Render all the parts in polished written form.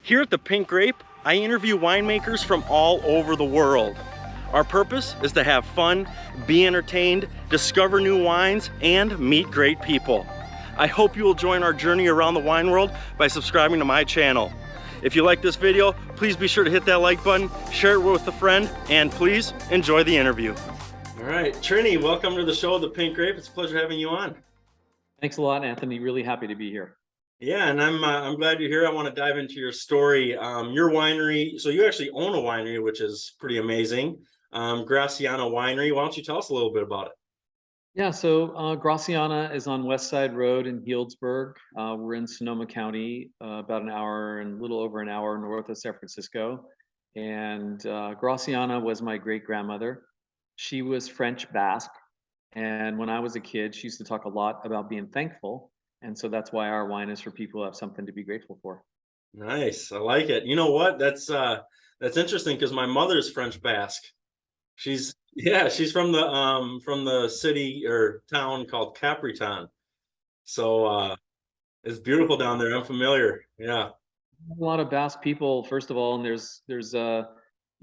Here at the Pink Grape, I interview winemakers from all over the world. Our purpose is to have fun, be entertained, discover new wines, and meet great people. I hope you will join our journey around the wine world by subscribing to my channel. If you like this video, please be sure to hit that like button, share it with a friend, and please enjoy the interview. All right, Trini, welcome to the show, The Pink Grape. It's a pleasure having you on. Thanks a lot, Anthony. Really happy to be here. Yeah, and I'm glad you're here. I want to dive into your story. Your winery, so you actually own a winery, which is pretty amazing. Graciana Winery. Why don't you tell us a little bit about it? Yeah, so Graciana is on West Side Road in Healdsburg. We're in Sonoma County, about an hour and a little over an hour north of San Francisco. And Graciana was my great grandmother. She was French Basque. And when I was a kid, she used to talk a lot about being thankful. And so that's why our wine is for people who have something to be grateful for. Nice, I like it. You know what? That's interesting because my mother's French Basque. She's from the city or town called Capriton. So it's beautiful down there. I'm familiar. Yeah. A lot of Basque people, first of all, and there's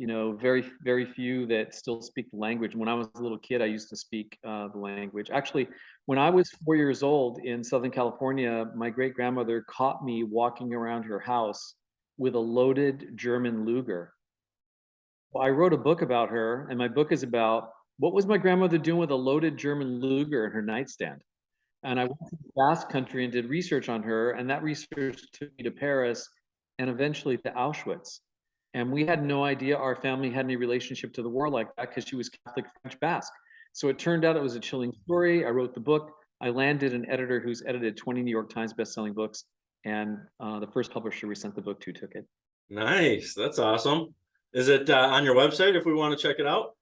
very few that still speak the language. When I was a little kid, I used to speak the language. Actually, when I was 4 years old in Southern California, my great grandmother caught me walking around her house with a loaded German Luger. Well, I wrote a book about her, and my book is about what was my grandmother doing with a loaded German Luger in her nightstand. And I went to the Basque country and did research on her, and that research took me to Paris and eventually to Auschwitz. And we had no idea our family had any relationship to the war like that because she was Catholic French Basque. So it turned out it was a chilling story. I wrote the book. I landed an editor who's edited 20 New York Times bestselling books, and the first publisher we sent the book to took it. Nice. That's awesome. Is it on your website if we want to check it out?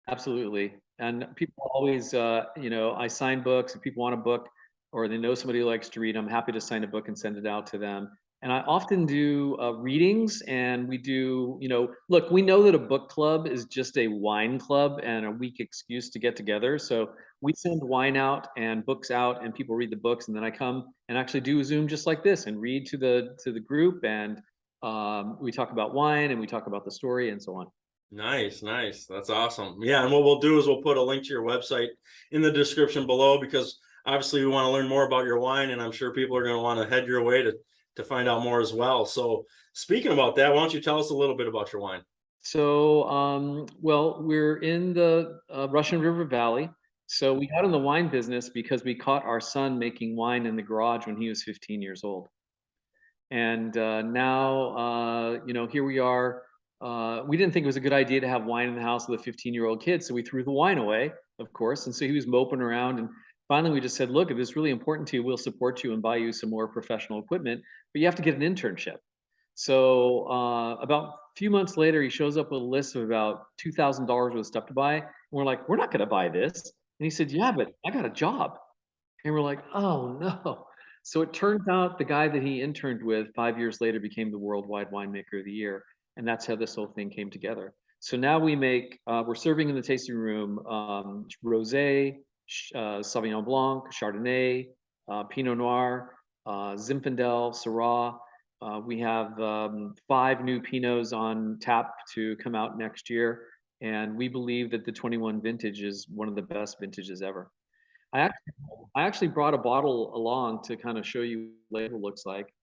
Absolutely. And people always, I sign books. If people want a book or they know somebody who likes to read, I'm happy to sign a book and send it out to them. And I often do readings, and we do, look, we know that a book club is just a wine club and a weak excuse to get together. So we send wine out and books out, and people read the books, and then I come and actually do a Zoom just like this and read to the group, and we talk about wine and we talk about the story and so on. Nice, nice. That's awesome. Yeah, and what we'll do is we'll put a link to your website in the description below because obviously we want to learn more about your wine, and I'm sure people are going to want to head your way to find out more as well. So speaking about that, why don't you tell us a little bit about your wine? So, well, we're in the Russian River Valley. So we got in the wine business because we caught our son making wine in the garage when he was 15 years old. And now, here we are. We didn't think it was a good idea to have wine in the house with a 15-year-old kid, so we threw the wine away, of course. And so he was moping around, and finally we just said, "Look, if it's really important to you, we'll support you and buy you some more professional equipment, but you have to get an internship." So about a few months later, he shows up with a list of about $2,000 worth of stuff to buy, and we're like, "We're not going to buy this." And he said, "Yeah, but I got a job." And we're like, "Oh no." So it turns out the guy that he interned with 5 years later became the worldwide winemaker of the year. And that's how this whole thing came together. So now we're serving in the tasting room Rosé, Sauvignon Blanc, Chardonnay, Pinot Noir, Zinfandel, Syrah. We have 5 new Pinots on tap to come out next year. And we believe that the 21 vintage is one of the best vintages ever. I actually, I actually brought a bottle along to kind of show you what the label looks like.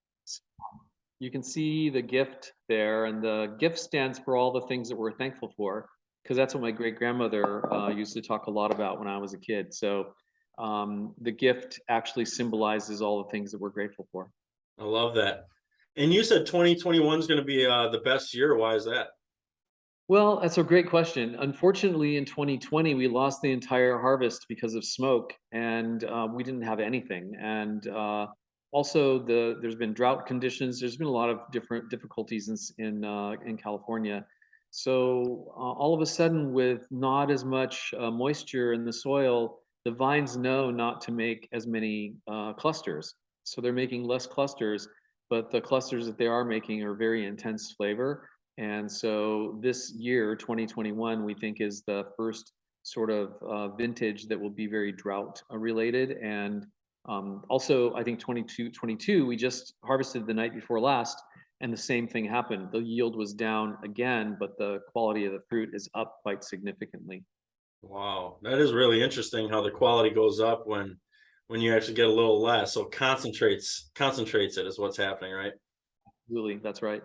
You can see the gift there, and the gift stands for all the things that we're thankful for, because that's what my great grandmother used to talk a lot about when I was a kid. So the gift actually symbolizes all the things that we're grateful for. I love that. And you said 2021 is going to be the best year. Why is that? Well, that's a great question. Unfortunately, in 2020, we lost the entire harvest because of smoke, and we didn't have anything. And also, there's been drought conditions. There's been a lot of different difficulties in California. So all of a sudden, with not as much moisture in the soil, the vines know not to make as many clusters. So they're making less clusters, but the clusters that they are making are very intense flavor. And so this year, 2021, we think is the first sort of vintage that will be very drought related. And also, I think 22, we just harvested the night before last, And the same thing happened. The yield was down again, but the quality of the fruit is up quite significantly. Wow, that is really interesting how the quality goes up when you actually get a little less. So concentrates it is what's happening, right? Really, that's right.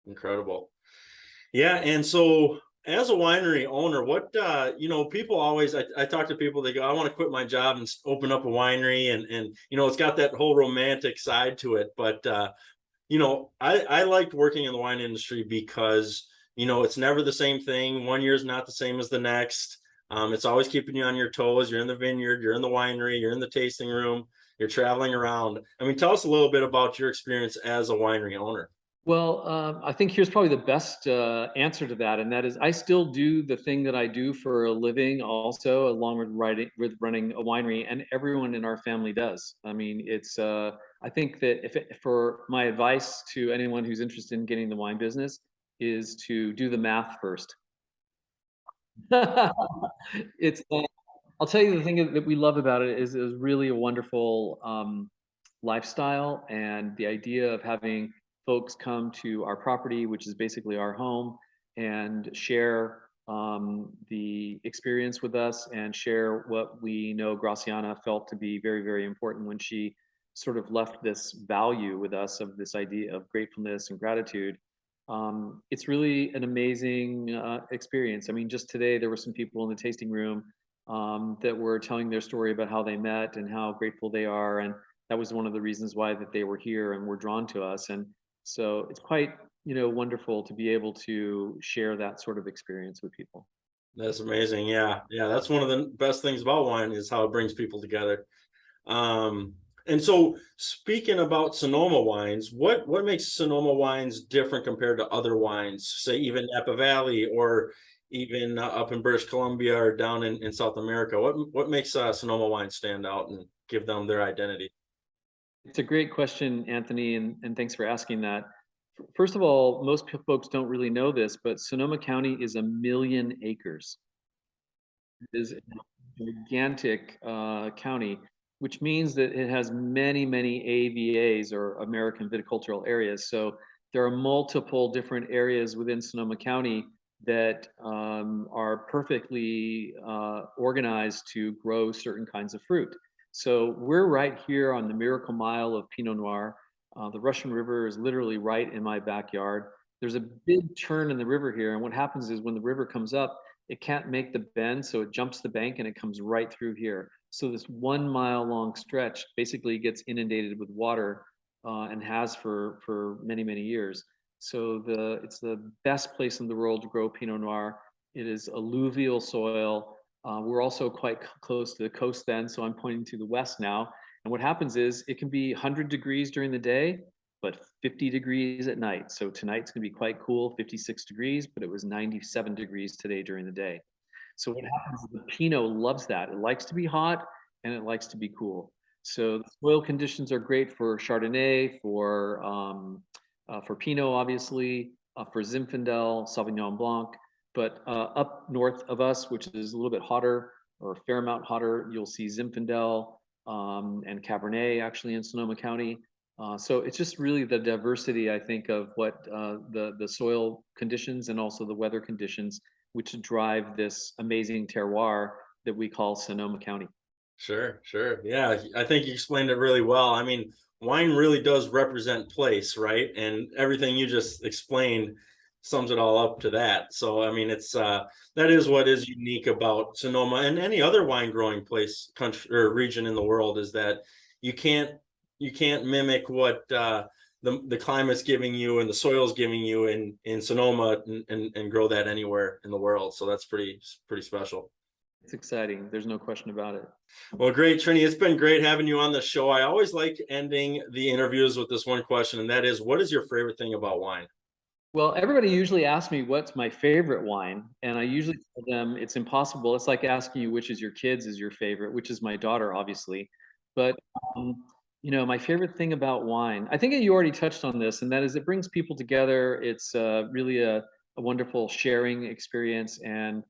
Incredible. Yeah, and so as a winery owner, what people always I talk to people, they go, I want to quit my job and open up a winery, and it's got that whole romantic side to it. But I liked working in the wine industry because it's never the same thing. One year is not the same as the next. It's always keeping you on your toes. You're in the vineyard, you're in the winery, you're in the tasting room, you're traveling around. I mean, tell us a little bit about your experience as a winery owner. Well, I think here's probably the best answer to that, and that is I still do the thing that I do for a living, also along with running a winery, and everyone in our family does. I mean, it's I think that for my advice to anyone who's interested in getting the wine business is to do the math first. It's I'll tell you the thing that we love about it is really a wonderful lifestyle, and the idea of having folks come to our property, which is basically our home, and share the experience with us and share what we know Graciana felt to be very, very important when she sort of left this value with us of this idea of gratefulness and gratitude. It's really an amazing experience. I mean, just today there were some people in the tasting room that were telling their story about how they met and how grateful they are, and that was one of the reasons why that they were here and were drawn to us. And so it's quite wonderful to be able to share that sort of experience with people. That's amazing. Yeah, yeah, that's one of the best things about wine is how it brings people together. Um, and so speaking about Sonoma wines, what makes Sonoma wines different compared to other wines, say even Napa Valley or even up in British Columbia or down in South America? What makes Sonoma wines stand out and give them their identity? It's a great question, Anthony, and thanks for asking that. First of all, most folks don't really know this, but Sonoma County is 1 million acres. It is a gigantic county, which means that it has many, many AVAs, or American viticultural areas. So there are multiple different areas within Sonoma County that are perfectly organized to grow certain kinds of fruit. So we're right here on the Miracle Mile of Pinot Noir. The Russian River is literally right in my backyard. There's a big turn in the river here, and what happens is when the river comes up, it can't make the bend, so it jumps the bank and it comes right through here. So this 1 mile long stretch basically gets inundated with water, and has for many, many years. So it's the best place in the world to grow Pinot Noir. It is alluvial soil. We're also quite close to the coast then, so I'm pointing to the west now. And what happens is it can be 100 degrees during the day, but 50 degrees at night. So tonight's going to be quite cool, 56 degrees, but it was 97 degrees today during the day. So what happens is the Pinot loves that. It likes to be hot and it likes to be cool. So the soil conditions are great for Chardonnay, for Pinot, obviously, for Zinfandel, Sauvignon Blanc. But up north of us, which is a little bit hotter or a fair amount hotter, you'll see Zinfandel and Cabernet actually in Sonoma County. So it's just really the diversity, I think, of what the soil conditions and also the weather conditions, which drive this amazing terroir that we call Sonoma County. Sure, sure. Yeah, I think you explained it really well. I mean, wine really does represent place, right? And everything you just explained sums it all up to that. So, I mean, it's that is what is unique about Sonoma and any other wine growing place, country or region in the world is that you can't you can't mimic what the climate's giving you and the soil's giving you in Sonoma and grow that anywhere in the world. So that's pretty special. It's exciting. There's no question about it. Well, great, Trini. It's been great having you on the show. I always like ending the interviews with this one question, and that is, what is your favorite thing about wine? Well, everybody usually asks me what's my favorite wine, and I usually tell them it's impossible. It's like asking you which is your kids is your favorite, which is my daughter, obviously. But my favorite thing about wine, I think you already touched on this, and that is it brings people together. It's really a wonderful sharing experience, and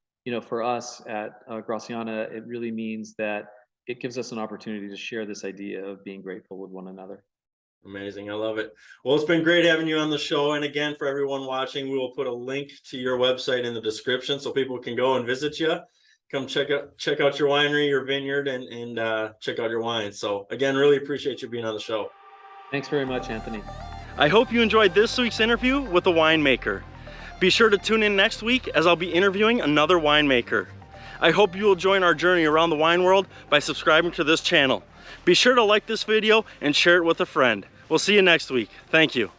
for us at Graciana, it really means that it gives us an opportunity to share this idea of being grateful with one another. Amazing. I love it. Well, it's been great having you on the show. And again, for everyone watching, we will put a link to your website in the description so people can go and visit you. Come check out your winery, your vineyard, and check out your wines. So again, really appreciate you being on the show. Thanks very much, Anthony. I hope you enjoyed this week's interview with a winemaker. Be sure to tune in next week as I'll be interviewing another winemaker. I hope you will join our journey around the wine world by subscribing to this channel. Be sure to like this video and share it with a friend. We'll see you next week. Thank you.